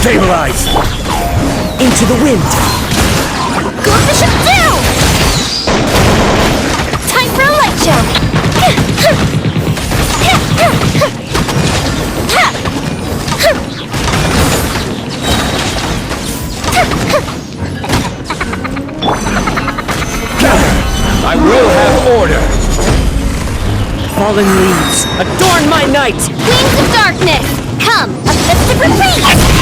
Stabilize! Into the wind! Go Bishop down! Time for a light show! I will have order! Fallen leaves, adorn my night! Wings of darkness! Come, a festive retreat!